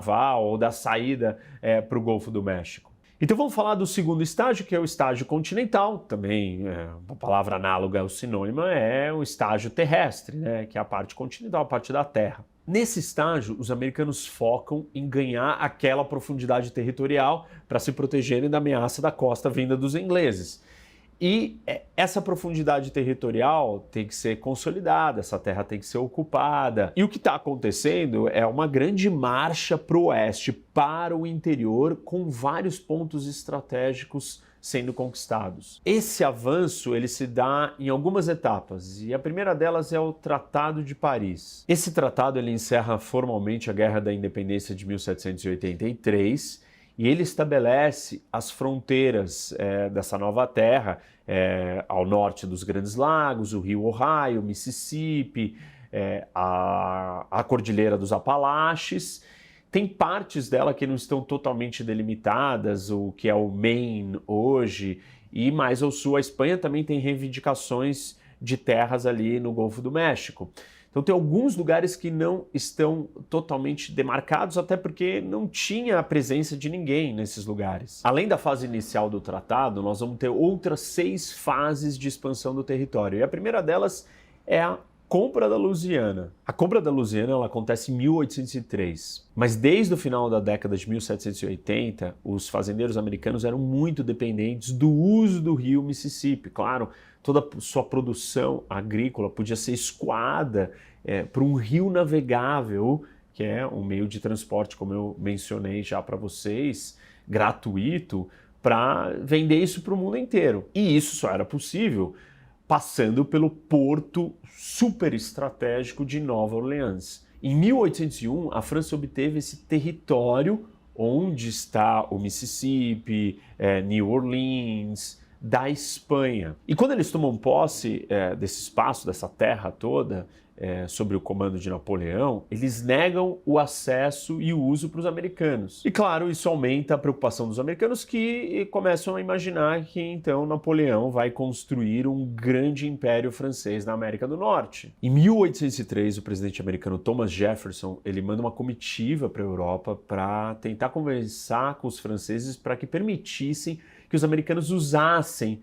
naval ou da saída para o Golfo do México. Então vamos falar do segundo estágio, que é o estágio continental, também uma palavra análoga ao sinônimo é o estágio terrestre, né, que é a parte continental, a parte da terra. Nesse estágio, os americanos focam em ganhar aquela profundidade territorial para se protegerem da ameaça da costa vinda dos ingleses. E essa profundidade territorial tem que ser consolidada, essa terra tem que ser ocupada. E o que está acontecendo é uma grande marcha para o oeste, para o interior, com vários pontos estratégicos sendo conquistados. Esse avanço ele se dá em algumas etapas, e a primeira delas é o Tratado de Paris. Esse tratado ele encerra formalmente a Guerra da Independência de 1783, e ele estabelece as fronteiras dessa nova terra ao norte dos Grandes Lagos, o rio Ohio, Mississippi, a Cordilheira dos Apalaches. Tem partes dela que não estão totalmente delimitadas, o que é o Maine hoje, e mais ao sul a Espanha também tem reivindicações de terras ali no Golfo do México. Então tem alguns lugares que não estão totalmente demarcados, até porque não tinha a presença de ninguém nesses lugares. Além da fase inicial do tratado, nós vamos ter outras 6 fases de expansão do território. E a primeira delas é a compra da Louisiana. A compra da Louisiana ela acontece em 1803, mas desde o final da década de 1780, os fazendeiros americanos eram muito dependentes do uso do rio Mississippi. Claro, toda a sua produção agrícola podia ser escoada para um rio navegável, que é um meio de transporte, como eu mencionei já para vocês, gratuito, para vender isso para o mundo inteiro. E isso só era possível passando pelo porto super estratégico de Nova Orleans. Em 1801, a França obteve esse território onde está o Mississippi, New Orleans, da Espanha. E quando eles tomam posse desse espaço, dessa terra toda, sob o comando de Napoleão, eles negam o acesso e o uso para os americanos. E claro, isso aumenta a preocupação dos americanos, que começam a imaginar que então Napoleão vai construir um grande império francês na América do Norte. Em 1803, o presidente americano Thomas Jefferson ele manda uma comitiva para a Europa para tentar conversar com os franceses para que permitissem que os americanos usassem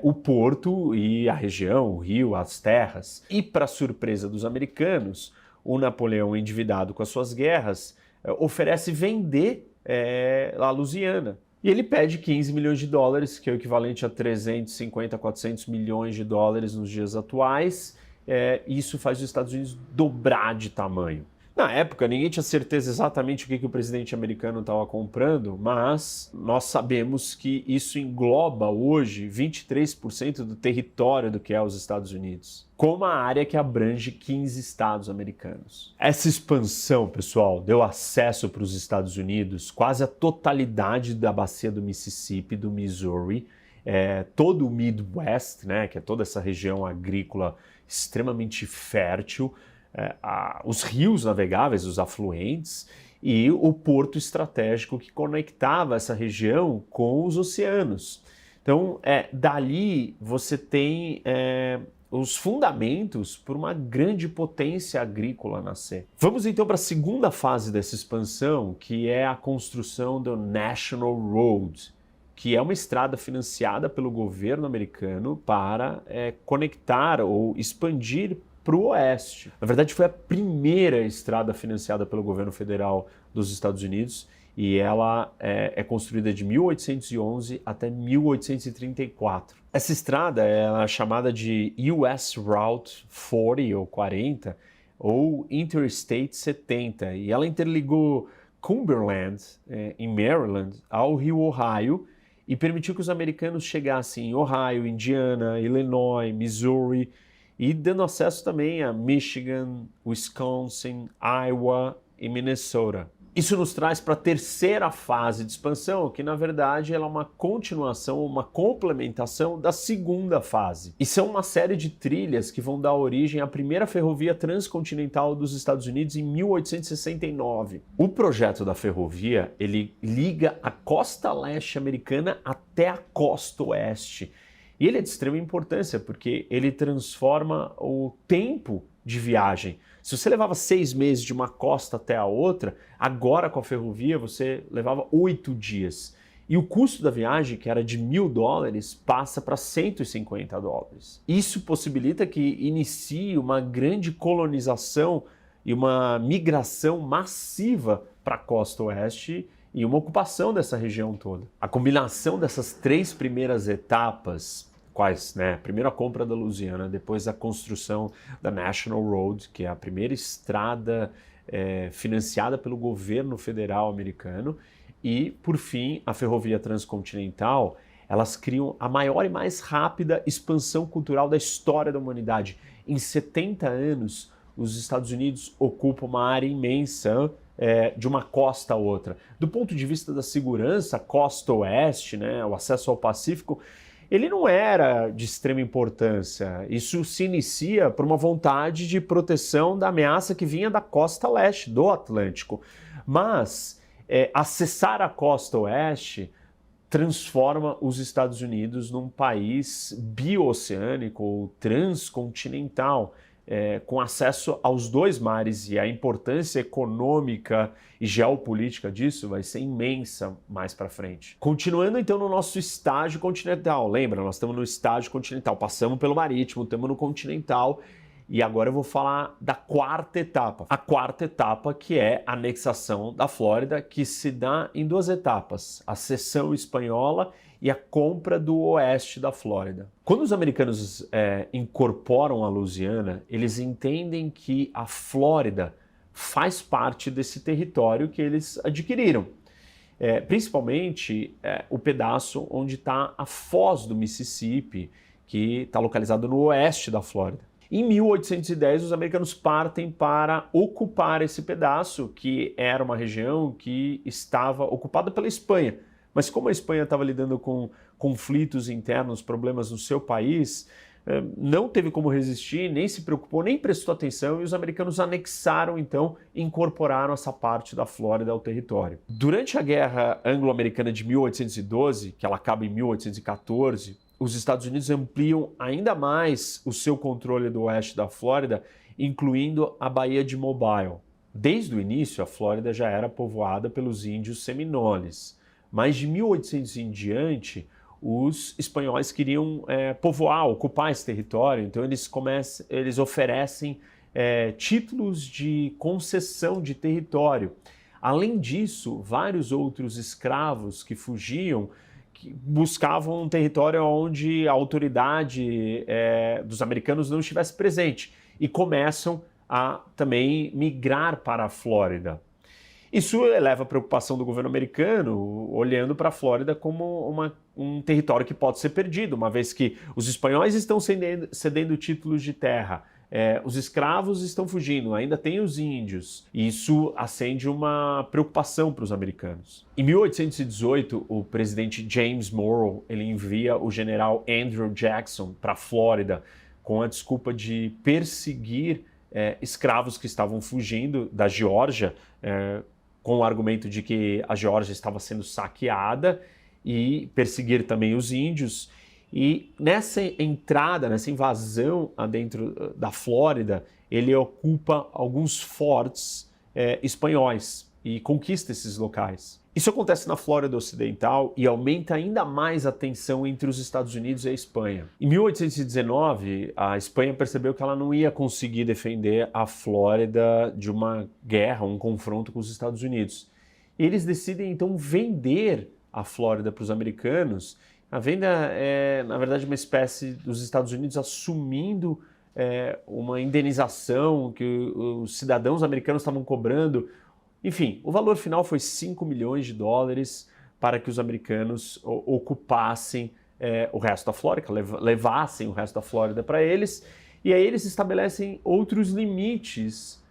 o porto e a região, o rio, as terras. E, para surpresa dos americanos, o Napoleão, endividado com as suas guerras, oferece vender a Louisiana. E ele pede 15 milhões de dólares, que é o equivalente a 350, 400 milhões de dólares nos dias atuais. Isso faz os Estados Unidos dobrar de tamanho. Na época, ninguém tinha certeza exatamente o que o presidente americano estava comprando, mas nós sabemos que isso engloba hoje 23% do território do que é os Estados Unidos, com uma área que abrange 15 estados americanos. Essa expansão, pessoal, deu acesso para os Estados Unidos quase a totalidade da bacia do Mississippi, do Missouri, todo o Midwest, né, que é toda essa região agrícola extremamente fértil, os rios navegáveis, os afluentes, e o porto estratégico que conectava essa região com os oceanos. Então, dali você tem os fundamentos para uma grande potência agrícola nascer. Vamos então para a segunda fase dessa expansão, que é a construção do National Road, que é uma estrada financiada pelo governo americano para conectar ou expandir para o oeste. Na verdade, foi a primeira estrada financiada pelo governo federal dos Estados Unidos e ela é construída de 1811 até 1834. Essa estrada é chamada de US Route 40 ou 40 ou Interstate 70 e ela interligou Cumberland, em Maryland, ao rio Ohio e permitiu que os americanos chegassem em Ohio, Indiana, Illinois, Missouri, e dando acesso também a Michigan, Wisconsin, Iowa e Minnesota. Isso nos traz para a terceira fase de expansão, que na verdade ela é uma continuação, uma complementação da segunda fase. E são uma série de trilhas que vão dar origem à primeira ferrovia transcontinental dos Estados Unidos em 1869. O projeto da ferrovia, ele liga a costa leste americana até a costa oeste. E ele é de extrema importância porque ele transforma o tempo de viagem. Se você levava 6 meses de uma costa até a outra, agora com a ferrovia você levava 8 dias. E o custo da viagem, que era de $1.000, passa para $150. Isso possibilita que inicie uma grande colonização e uma migração massiva para a costa oeste e uma ocupação dessa região toda. A combinação dessas 3 primeiras etapas, quais, né? Primeiro a compra da Louisiana, depois a construção da National Road, que é a primeira estrada financiada pelo governo federal americano, e, por fim, a ferrovia transcontinental, elas criam a maior e mais rápida expansão cultural da história da humanidade. Em 70 anos, os Estados Unidos ocupam uma área imensa de uma costa a outra. Do ponto de vista da segurança, a costa oeste, né, o acesso ao Pacífico, ele não era de extrema importância. Isso se inicia por uma vontade de proteção da ameaça que vinha da costa leste, do Atlântico. Mas acessar a costa oeste transforma os Estados Unidos num país bioceânico ou transcontinental, com acesso aos 2 mares, e a importância econômica e geopolítica disso vai ser imensa mais para frente. Continuando então no nosso estágio continental, lembra, nós estamos no estágio continental, passamos pelo marítimo, estamos no continental, e agora eu vou falar da 4ª etapa. A 4ª etapa, que é a anexação da Flórida, que se dá em 2 etapas, a cessão espanhola e a compra do oeste da Flórida. Quando os americanos incorporam a Louisiana, eles entendem que a Flórida faz parte desse território que eles adquiriram. Principalmente o pedaço onde está a foz do Mississippi, que está localizado no oeste da Flórida. Em 1810, os americanos partem para ocupar esse pedaço, que era uma região que estava ocupada pela Espanha. Mas como a Espanha estava lidando com conflitos internos, problemas no seu país, não teve como resistir, nem se preocupou, nem prestou atenção, e os americanos anexaram, então, e incorporaram essa parte da Flórida ao território. Durante a Guerra Anglo-Americana de 1812, que ela acaba em 1814, os Estados Unidos ampliam ainda mais o seu controle do oeste da Flórida, incluindo a Baía de Mobile. Desde o início, a Flórida já era povoada pelos índios seminoles, mas de 1800 em diante, os espanhóis queriam povoar, ocupar esse território, então eles oferecem títulos de concessão de território. Além disso, vários outros escravos que fugiam, que buscavam um território onde a autoridade dos americanos não estivesse presente e começam a também migrar para a Flórida. Isso eleva a preocupação do governo americano, olhando para a Flórida como um território que pode ser perdido, uma vez que os espanhóis estão cedendo títulos de terra, os escravos estão fugindo, ainda tem os índios. E isso acende uma preocupação para os americanos. Em 1818, o presidente James Monroe ele envia o general Andrew Jackson para a Flórida com a desculpa de perseguir escravos que estavam fugindo da Geórgia, com o argumento de que a Geórgia estava sendo saqueada, e perseguir também os índios. E nessa entrada, nessa invasão dentro da Flórida, ele ocupa alguns fortes espanhóis e conquista esses locais. Isso acontece na Flórida Ocidental e aumenta ainda mais a tensão entre os Estados Unidos e a Espanha. Em 1819, a Espanha percebeu que ela não ia conseguir defender a Flórida de uma guerra, um confronto com os Estados Unidos. E eles decidem então vender a Flórida para os americanos. A venda é, na verdade, uma espécie dos Estados Unidos assumindo uma indenização que os cidadãos americanos estavam cobrando. Enfim, o valor final foi $5 milhões para que os americanos ocupassem o resto da Flórida, levassem o resto da Flórida para eles, e aí eles estabelecem outros limites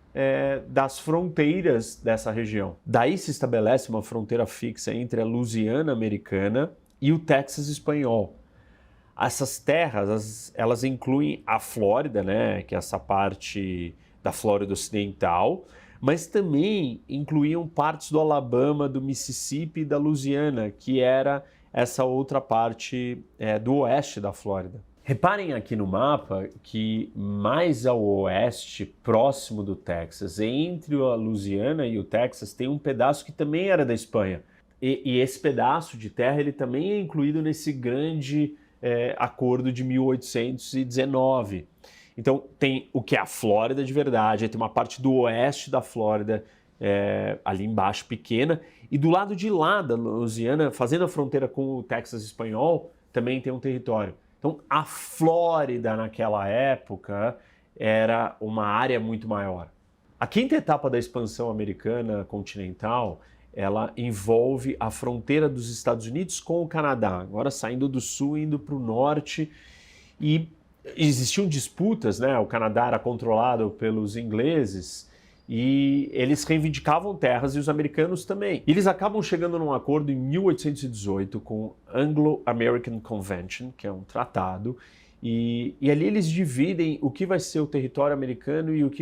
das fronteiras dessa região. Daí se estabelece uma fronteira fixa entre a Louisiana americana e o Texas espanhol. Essas terras, elas incluem a Flórida, né, que é essa parte da Flórida Ocidental, mas também incluíam partes do Alabama, do Mississippi e da Louisiana, que era essa outra parte do oeste da Flórida. Reparem aqui no mapa que mais ao oeste, próximo do Texas, entre a Louisiana e o Texas, tem um pedaço que também era da Espanha. E esse pedaço de terra ele também é incluído nesse grande acordo de 1819. Então tem o que é a Flórida de verdade, aí tem uma parte do oeste da Flórida, ali embaixo pequena, e do lado de lá da Louisiana, fazendo a fronteira com o Texas espanhol, também tem um território. Então a Flórida naquela época era uma área muito maior. A quinta etapa da expansão americana continental, ela envolve a fronteira dos Estados Unidos com o Canadá, agora saindo do sul, indo para o norte, e existiam disputas, né? O Canadá era controlado pelos ingleses e eles reivindicavam terras e os americanos também. E eles acabam chegando num acordo em 1818 com o Anglo-American Convention, que é um tratado, e ali eles dividem o que vai ser o território americano e o que